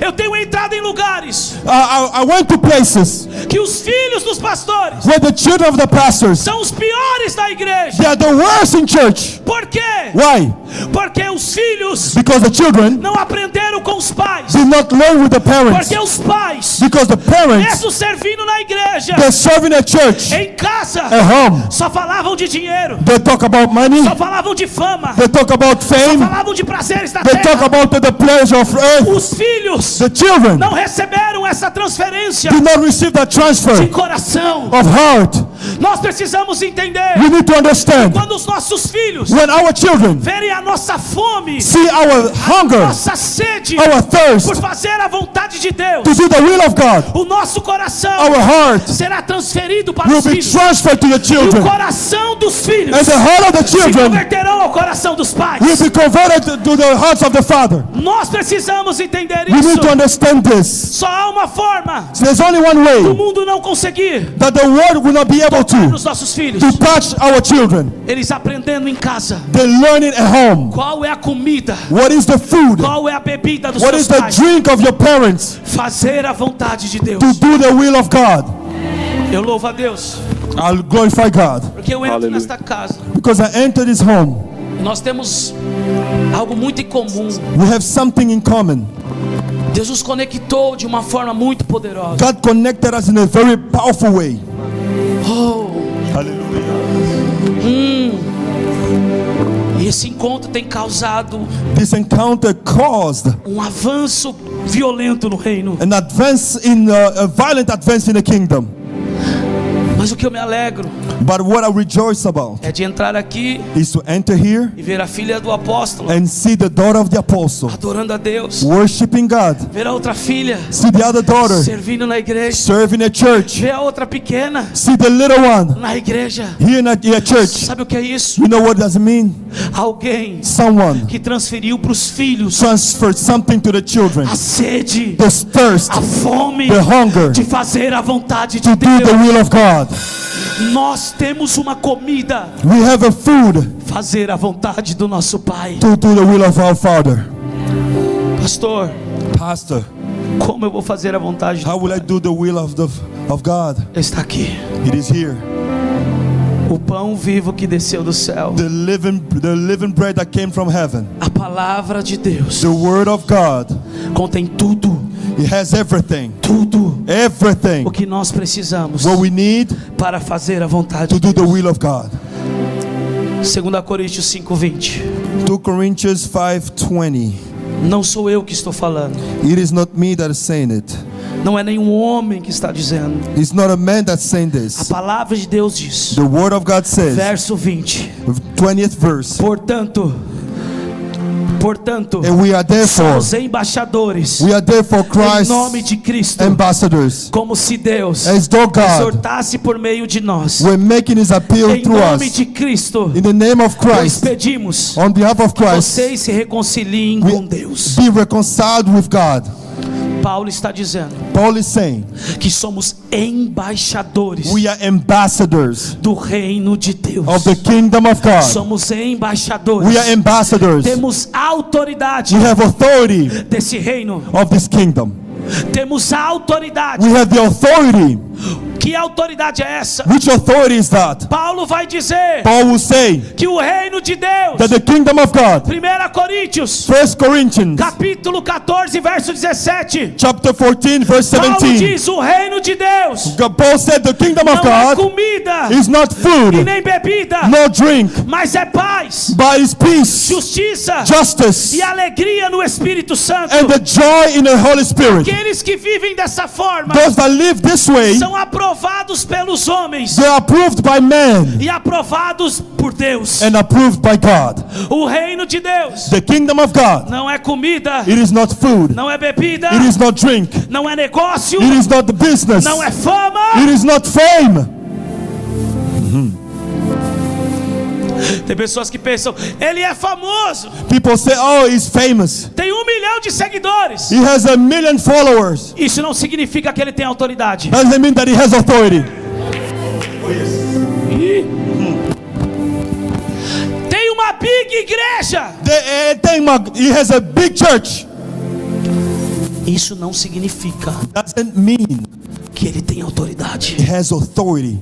Eu tenho entrado em lugares I went to places que os filhos dos pastores where the children of the pastors, são os piores da igreja. they are the worst in church. Por quê? Why? Porque os filhos Because the children não aprenderam com os pais. did not learn with the parents. Porque os pais, Because the parents, mesmo servindo na igreja, they're serving at church, em casa, at home. só falavam de dinheiro, They talk about money. só falavam de fama, They talk about só fame. falavam de prazeres da They talk terra. about the pleasure of earth. Os filhos The children não receberam essa transferência did not receive that de transfer coração. of heart. Nós precisamos entender, We need to understand, quando os nossos filhos when our children verem a nossa fome, see our hunger, nossa sede our thirst por fazer a vontade de Deus, to do the will of God, o nosso coração our heart será transferido para will os be filhos. transferred to the E o children. coração dos filhos And the heart of the se children converterão ao coração dos pais. will be converted to the hearts of the Father. Nós precisamos entender We isso. need to understand this. Só há uma forma There's only one do way mundo não conseguir that the world will not be able tocar to nos nossos filhos. touch our children. Eles aprendendo em casa They learn it at home. qual é a comida, What is the food? qual é a bebida dos What seus is the pais. drink of your parents? Fazer a vontade de Deus. To do the will of God. Eu louvo a Deus, I'll glorify God porque eu entro nesta casa because I entered His home. e nós temos algo muito em comum. We have something in common. Deus nos conectou de uma forma muito poderosa. God connected us in a very powerful way. Oh, Hallelujah. e esse encontro tem causado This encounter caused avanço violento no reino. an advance in a violent advance in the kingdom. Mas o que eu me alegro But what I rejoice about é de entrar aqui is to enter here e ver a filha do apóstolo and see the daughter of the apostle adorando a Deus, worshiping God. ver a outra filha See the other daughter servindo na igreja, serving at church. ver a outra pequena See the little one na igreja. here in a church. Sabe o que é isso? You know what does it mean? Alguém Someone que transferiu para os filhos transferred something to the children. a sede, The thirst, a fome the hunger de fazer a vontade de to do the Deus. will of God. Nós temos uma comida, We have a food fazer a vontade do nosso Pai. to do the will of our Father. Pastor, Pastor, como eu vou fazer a vontade? how will I do the will of God? Está aqui. It is here. O pão vivo que desceu do céu. The living bread that came from heaven. A palavra de Deus The word of God. contém tudo, It has everything. tudo Everything. o que nós precisamos What we need para fazer a vontade to de do the Deus. will of God. 2 Coríntios 5:20. 2 Corinthians 5:20. Não sou eu que estou falando. It is not me that is saying it. Não é nenhum homem que está dizendo. It's not a man that's saying A this. palavra de Deus diz. The word of God says, Verso 20. 20th verse. Portanto, And we are therefore, somos embaixadores we are therefore em nome Christ's de Cristo, ambassadors. como se Deus As though God exortasse por meio de nós. were making His appeal Em through nome us. de Cristo, In the name of nós Christ, pedimos on behalf of que Christ, vocês se reconciliem we com Deus. be reconciled with God. Paulo está dizendo Paul is saying, que somos embaixadores we are ambassadors do reino de Deus. of the kingdom of God. Somos embaixadores. We are ambassadors. Temos autoridade We have authority desse reino. of this kingdom. Temos a autoridade. We have the authority. Que autoridade é essa? Which authority is that? Paulo vai dizer Paul will say que o reino de Deus, that the kingdom of God, 1 Coríntios, 1 Corinthians capítulo 14, verso 17. chapter 14 verse Paulo 17. diz: o reino de Deus Paul said the kingdom of não é God comida is not e food, nem bebida, nor drink, mas é paz, but is peace, justiça justice, e alegria no Espírito Santo. and the joy in the Holy Spirit. Aqueles que vivem dessa forma Those that live this way, são aprovados pelos homens they are approved by men e aprovados por Deus. and approved by God. O reino de Deus The kingdom of God, não é comida, it is not food, não é bebida, it is not drink, não é negócio, it is not the business, não é fama, it is not fame. Tem pessoas que pensam, ele é famoso, People say, oh, he's famous. tem 1 milhão de seguidores. He has 1 million followers. Isso não significa que ele tem autoridade. Doesn't mean that he has authority. Tem uma big igreja. He has a big church. Isso não significa Doesn't mean que ele tem autoridade. he has authority.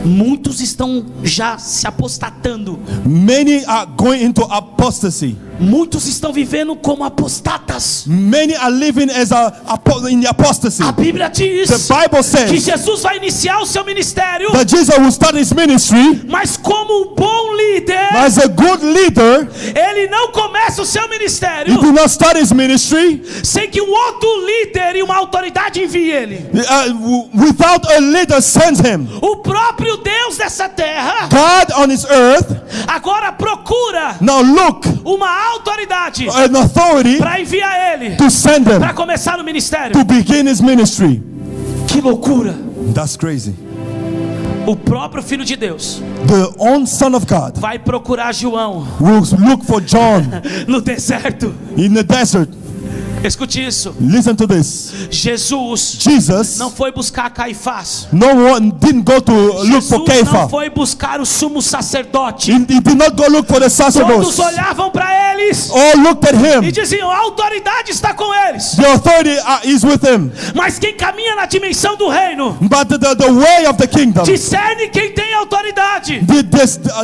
Muitos estão já se apostatando. Many are going into apostasy. Muitos estão vivendo como apostatas. Many are living as in apostasy. A Bíblia diz The Bible que says Jesus vai iniciar o seu ministério, that Jesus will start his ministry. mas como um bom líder, As a good leader, ele não começa o seu he ministério do not start his ministry sem que um outro líder e uma autoridade envie ele. without a leader sends him. O próprio Deus dessa terra God on his earth agora procura now look uma autoridade an authority para enviar ele to send him para começar no ministério. to begin his ministry. Que loucura! That's crazy. O próprio Filho de Deus The own Son of God vai procurar João will look for John no deserto. in the desert. Escute isso. Listen to this. Jesus Jesus, não foi buscar Caifás. no one didn't go to look for Jesus não Kepha. foi buscar o sumo sacerdote. He did not go look for the Todos sacerdotes. olhavam para eles All looked at e him. diziam: a autoridade está com eles. The authority is with him. Mas quem caminha na dimensão do reino But the way of the kingdom, discerne quem tem autoridade.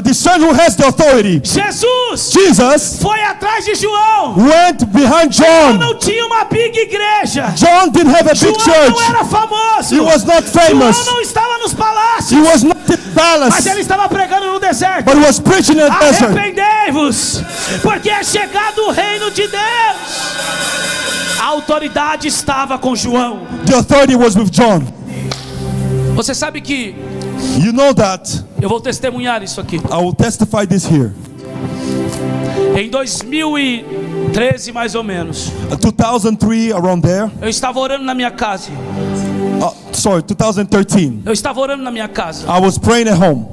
discern who has the authority. Jesus Jesus foi atrás de João. went behind João John. não tinha uma big igreja. John didn't have a big João não church. era famoso. He was not João famous. não estava nos He palácios. was not in the Mas palace. ele estava pregando no deserto. But he was preaching in the desert. Arrependei-vos, porque é chegado o reino de Deus. A autoridade estava com João. The authority was with John. Você sabe que You know that. eu vou testemunhar isso aqui. I will testify this here. Em 2013, mais ou menos, 2003, around there. eu estava orando na minha casa. 2013. Eu estava orando na minha casa. I was praying at home.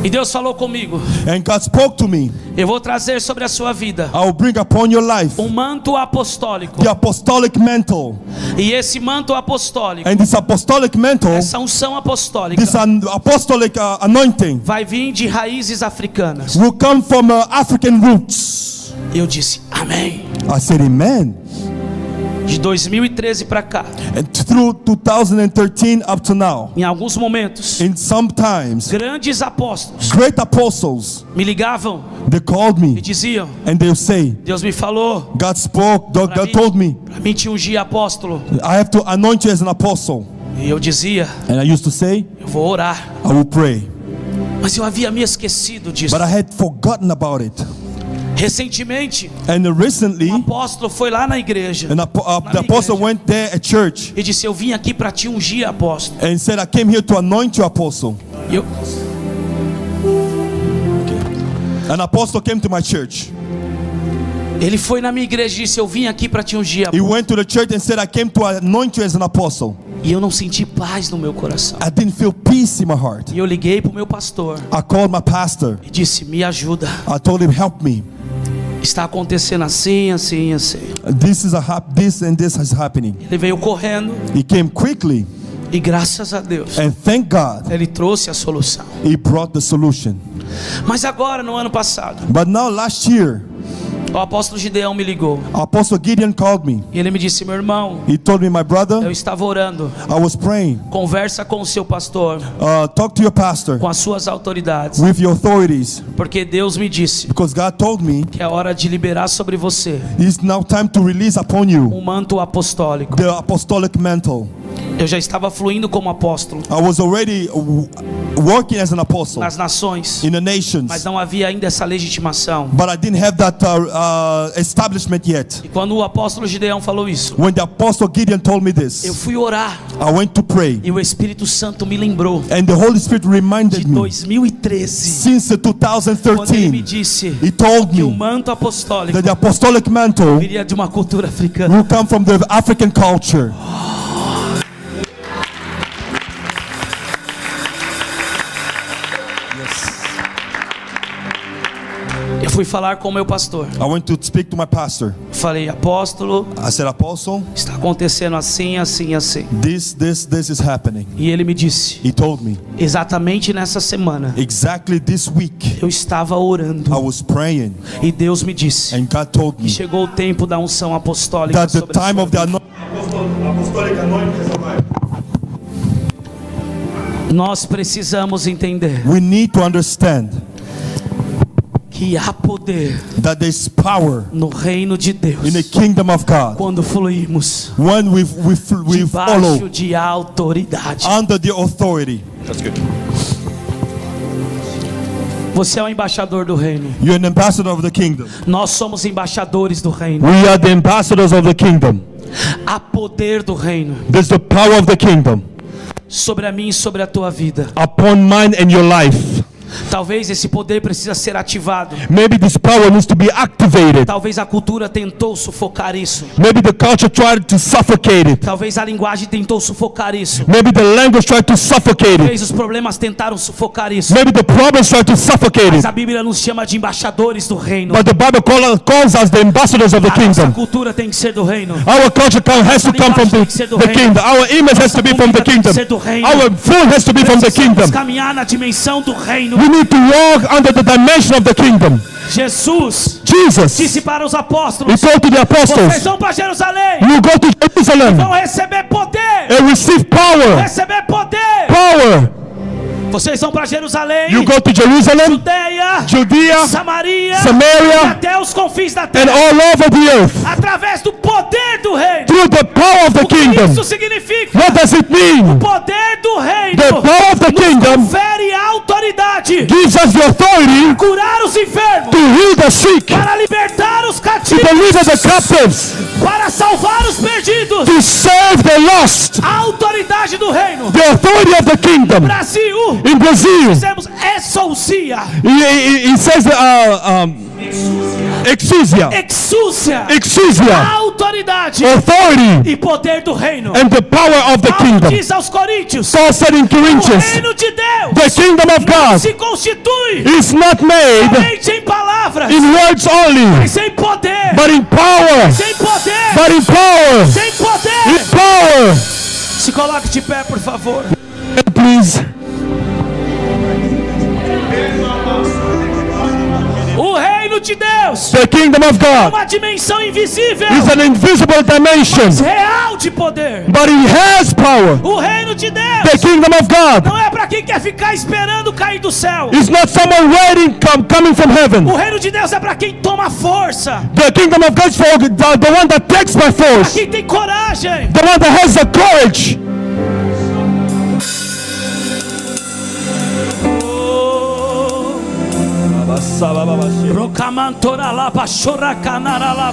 E Deus falou comigo: And God spoke to me. eu vou trazer sobre a sua vida I will bring upon your life um manto apostólico. the apostolic mantle. E esse manto apostólico, And this apostolic mantle, essa unção apostólica, this apostolic anointing vai vir de raízes africanas. will come from African roots. E eu disse: amém. I said, amen. De 2013 para cá, And through 2013 up to now, em alguns momentos, in some times, grandes apóstolos great apostles, me ligavam they called e me diziam: and they'll say, Deus me falou, God spoke, God para told me, mim te ungir apóstolo. I have to anoint you as an apostle. E eu dizia: And I used to say, eu vou orar. I will pray. Mas eu havia me esquecido disso. But I had forgotten about it. Recentemente, And recently, o apóstolo foi lá na igreja the apostle went there at church e disse: eu vim aqui para te ungir, apóstolo. and said, I came here to anoint you, apostle. E eu, An apostle came to my church. ele foi na minha igreja e disse: eu vim aqui para te ungir, He apóstolo. went to the church and said, I came to anoint you as an apostle. E eu não senti paz no meu coração. I didn't feel peace in my heart. E eu liguei para o meu pastor I called my pastor. e disse: me ajuda. I told him, help me. Está acontecendo assim, assim, assim. This and this is happening. Ele veio correndo He came quickly, e graças a Deus and thank God, ele trouxe a solução. he brought the solution. Mas agora, no ano passado, But now last year, o apóstolo Gideão me ligou Apostle Gideon called me. e ele me disse: meu irmão, He told me, my eu brother, estava orando. I was praying. Conversa com o seu pastor, Talk to your pastor com as suas autoridades, with your authorities, porque Deus me disse because God told me que é hora de liberar sobre você it's now time to release upon you um manto apostólico. the apostolic mantle. Eu já estava fluindo como apóstolo I was already working as an apostle nas nações, in the mas nations, não havia ainda essa legitimação. but I didn't have that establishment yet. E quando o apóstolo Gideão falou isso, When the apostle Gideon told me eu this, fui orar I went to pray, e o Espírito Santo me lembrou and the Holy Spirit de reminded me 2013, since quando ele me 2013. disse He told que o me manto apostólico that the apostolic mantle viria de uma cultura africana. will come from the African culture. fui falar com o meu pastor. I went to speak to my pastor. Falei, apóstolo, I said, Apostle, está acontecendo assim, assim, assim. this is happening. E ele me disse, He told me, exatamente nessa semana, exactly this week, eu estava orando. I was praying, E Deus me disse and God told que me chegou o tempo da unção apostólica that the sobre a time sua of the vida. apostolic anointing has arrived. Nós precisamos entender We need to understand que há poder that there's power no reino de Deus in the kingdom of God quando fluímos when we follow debaixo de autoridade. under the authority. Você é o embaixador do reino. You're an ambassador of the kingdom. Nós somos embaixadores do reino. We are the ambassadors of the kingdom. Há poder do reino There's the power of the kingdom sobre a mim e sobre a tua vida. upon mine and your life. Talvez esse poder precisa ser ativado. Maybe this power needs to be activated. Talvez a cultura tentou sufocar isso. Maybe the culture tried to suffocate it. Talvez a linguagem tentou sufocar isso. Maybe the language tried to suffocate it. Talvez os problemas tentaram sufocar isso. Maybe the problems tried to suffocate Mas it. a Bíblia nos chama de embaixadores do reino. But the Bible calls us the ambassadors of the A nossa kingdom. cultura tem que ser do reino. Our culture has to come from the kingdom. Our image has to be from the kingdom. Our food has to be from the kingdom. Precisamos caminhar na dimensão do reino. We need to walk under the dimension of the kingdom. Jesus Jesus, disse para os he apóstolos: told to the vocês apostles, vão para Jerusalém, you go to Jerusalem vão receber poder, and receive power. receber poder. Power. Vocês vão para Jerusalém, You go to Jerusalem, Judeia, Judea, Samaria, e Samaria, até os confins da and terra, all over the earth através do poder do reino. through the power of the O que kingdom. isso significa? What does it mean? Poder do reino The power of the kingdom confere autoridade, gives us the authority curar os enfermos, to heal the sick, para libertar os to cativos, deliver the captives, para salvar os perdidos. to save the lost. A autoridade do reino. The authority of the kingdom. Brasil, In Brazil, dizemos exousia, he says exousia, exúcia, exousia, autoridade authority e poder do reino. and the power of the Paulo kingdom. diz aos Coríntios: Paul said in o Corinthians, reino de Deus the kingdom of God se constitui is not made somente em palavras, in words only, mas em poder, but in power, sem poder, but in power, sem poder. in power. Se coloque de pé, por favor. Please. O reino de Deus The kingdom of é God uma dimensão invisível, is an invisible dimension, real de poder. but it has power. O reino de Deus The kingdom of God não é para quem quer ficar esperando cair do céu. is not someone waiting, coming from heaven. O reino de Deus é para quem toma força, The kingdom of God is for the one that takes by force, quem tem coragem. the one that has the courage. Rocamantora lava chora canara lava.